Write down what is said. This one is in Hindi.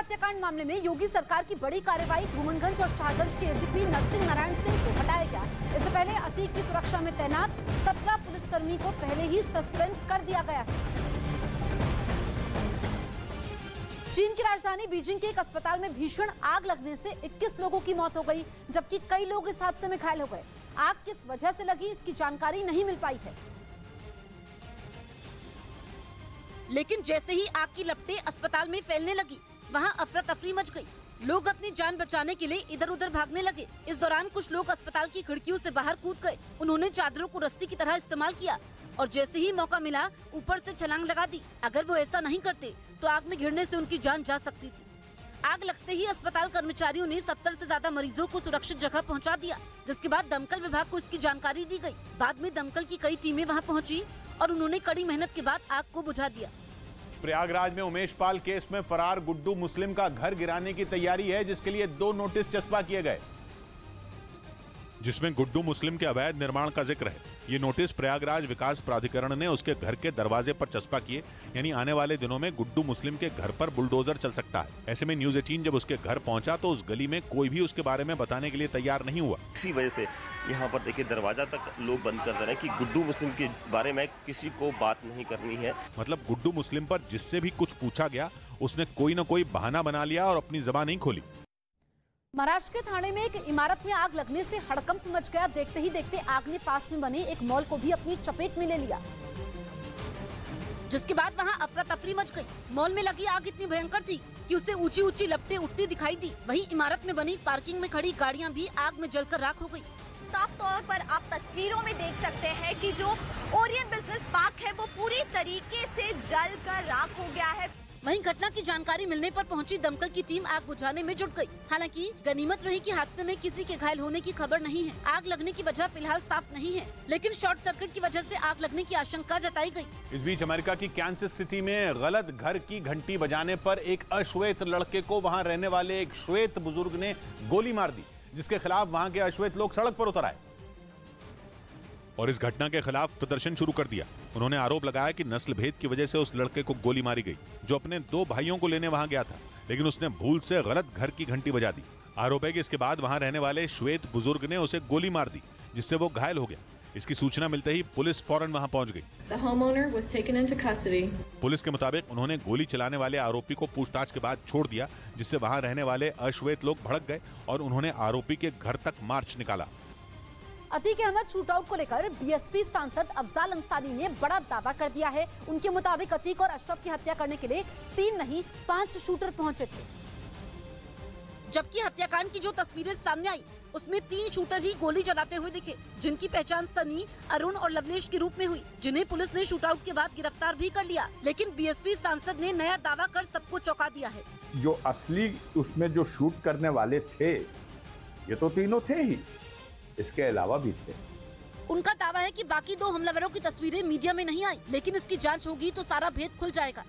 हत्याकांड मामले में योगी सरकार की बड़ी कार्रवाई। धूमनगंज और शाहगंज के एसीपी नरसिंह नारायण सिंह को हटाया गया। इससे पहले अतीक की सुरक्षा में तैनात 17 पुलिसकर्मी को पहले ही सस्पेंड कर दिया गया है। चीन की राजधानी बीजिंग के एक अस्पताल में भीषण आग लगने से 21 लोगों की मौत हो गई, जबकि कई लोग इस हादसे में घायल हो गए। आग किस वजह से लगी, इसकी जानकारी नहीं मिल पाई है। लेकिन जैसे ही आग की लपटें अस्पताल में फैलने लगी, वहां अफरा तफरी मच गई। लोग अपनी जान बचाने के लिए इधर उधर भागने लगे। इस दौरान कुछ लोग अस्पताल की खिड़कियों से बाहर कूद गए। उन्होंने चादरों को रस्सी की तरह इस्तेमाल किया और जैसे ही मौका मिला ऊपर से छलांग लगा दी। अगर वो ऐसा नहीं करते तो आग में घिरने से उनकी जान जा सकती थी। आग लगते ही अस्पताल कर्मचारियों ने 70 से ज्यादा मरीजों को सुरक्षित जगह पहुंचा दिया, जिसके बाद दमकल विभाग को इसकी जानकारी दी गई। बाद में दमकल की कई टीमें वहां पहुंची और उन्होंने कड़ी मेहनत के बाद आग को बुझा दिया। प्रयागराज में उमेश पाल केस में फरार गुड्डू मुस्लिम का घर गिराने की तैयारी है, जिसके लिए 2 नोटिस चस्पा किए गए, जिसमें गुड्डू मुस्लिम के अवैध निर्माण का जिक्र है। ये नोटिस प्रयागराज विकास प्राधिकरण ने उसके घर के दरवाजे पर चस्पा किए, यानी आने वाले दिनों में गुड्डू मुस्लिम के घर पर बुलडोजर चल सकता है। ऐसे में न्यूज 18 जब उसके घर पहुंचा तो उस गली में कोई भी उसके बारे में बताने के लिए तैयार नहीं हुआ। इसी वजह से यहाँ पर देखिए दरवाजा तक लोग बंद कर दे रहे हैं कि गुड्डू मुस्लिम के बारे में किसी को बात नहीं करनी है। मतलब गुड्डू मुस्लिम पर जिससे भी कुछ पूछा गया उसने कोई न कोई बहाना बना लिया और अपनी जुबान नहीं खोली। महाराष्ट्र के थाने में एक इमारत में आग लगने से हड़कंप मच गया। देखते ही देखते आग ने पास में बने एक मॉल को भी अपनी चपेट में ले लिया, जिसके बाद वहां अफरा तफरी मच गई। मॉल में लगी आग इतनी भयंकर थी कि उसे ऊंची ऊंची लपटें उठती दिखाई दी। वहीं इमारत में बनी पार्किंग में खड़ी गाड़ियां भी आग में जलकर राख हो गई। साफ तौर पर आप तस्वीरों में देख सकते हैं कि जो ओरियन बिजनेस पार्क है वो पूरी तरीके से जलकर राख हो गया है। वहीं घटना की जानकारी मिलने पर पहुंची दमकल की टीम आग बुझाने में जुट गई। हालांकि गनीमत रही कि हादसे में किसी के घायल होने की खबर नहीं है। आग लगने की वजह फिलहाल साफ नहीं है, लेकिन शॉर्ट सर्किट की वजह से आग लगने की आशंका जताई गई। इस बीच अमेरिका की कैंसस सिटी में गलत घर की घंटी बजाने पर एक अश्वेत लड़के को वहां रहने वाले एक श्वेत बुजुर्ग ने गोली मार दी, जिसके खिलाफ वहां के अश्वेत लोग सड़क पर उतर आए और इस घटना के खिलाफ प्रदर्शन शुरू कर दिया। उन्होंने आरोप लगाया कि नस्ल भेद की वजह से उस लड़के को गोली मारी गई, जो अपने 2 भाइयों को लेने वहां गया था, लेकिन उसने भूल से गलत घर की घंटी बजा दी। आरोप है कि इसके बाद वहां रहने वाले श्वेत बुजुर्ग ने उसे गोली मार दी, जिससे वो घायल हो गया। इसकी सूचना मिलते ही पुलिस फौरन वहां पहुंच गई। The homeowner was taken into custody. Police के मुताबिक उन्होंने गोली चलाने वाले आरोपी को पूछताछ के बाद छोड़ दिया, जिससे वहां रहने वाले अश्वेत लोग भड़क गए और उन्होंने आरोपी के घर तक मार्च निकाला। अतीक अहमद शूटआउट को लेकर बीएसपी सांसद अफजाल अंसारी ने बड़ा दावा कर दिया है। उनके मुताबिक अतीक और अशरफ की हत्या करने के लिए 3 नहीं 5 शूटर पहुंचे थे, जबकि हत्याकांड की जो तस्वीरें सामने आई उसमें 3 शूटर ही गोली चलाते हुए दिखे, जिनकी पहचान सनी, अरुण और लवलेश के रूप में हुई, जिन्हें पुलिस ने शूटआउट के बाद गिरफ्तार भी कर लिया। लेकिन बीएसपी सांसद ने नया दावा कर सबको चौंका दिया है। जो असली उसमें जो शूट करने वाले थे ये तो तीनों थे ही, इसके अलावा भी थे। उनका दावा है कि बाकी 2 हमलावरों की तस्वीरें मीडिया में नहीं आई, लेकिन इसकी जांच होगी तो सारा भेद खुल जाएगा।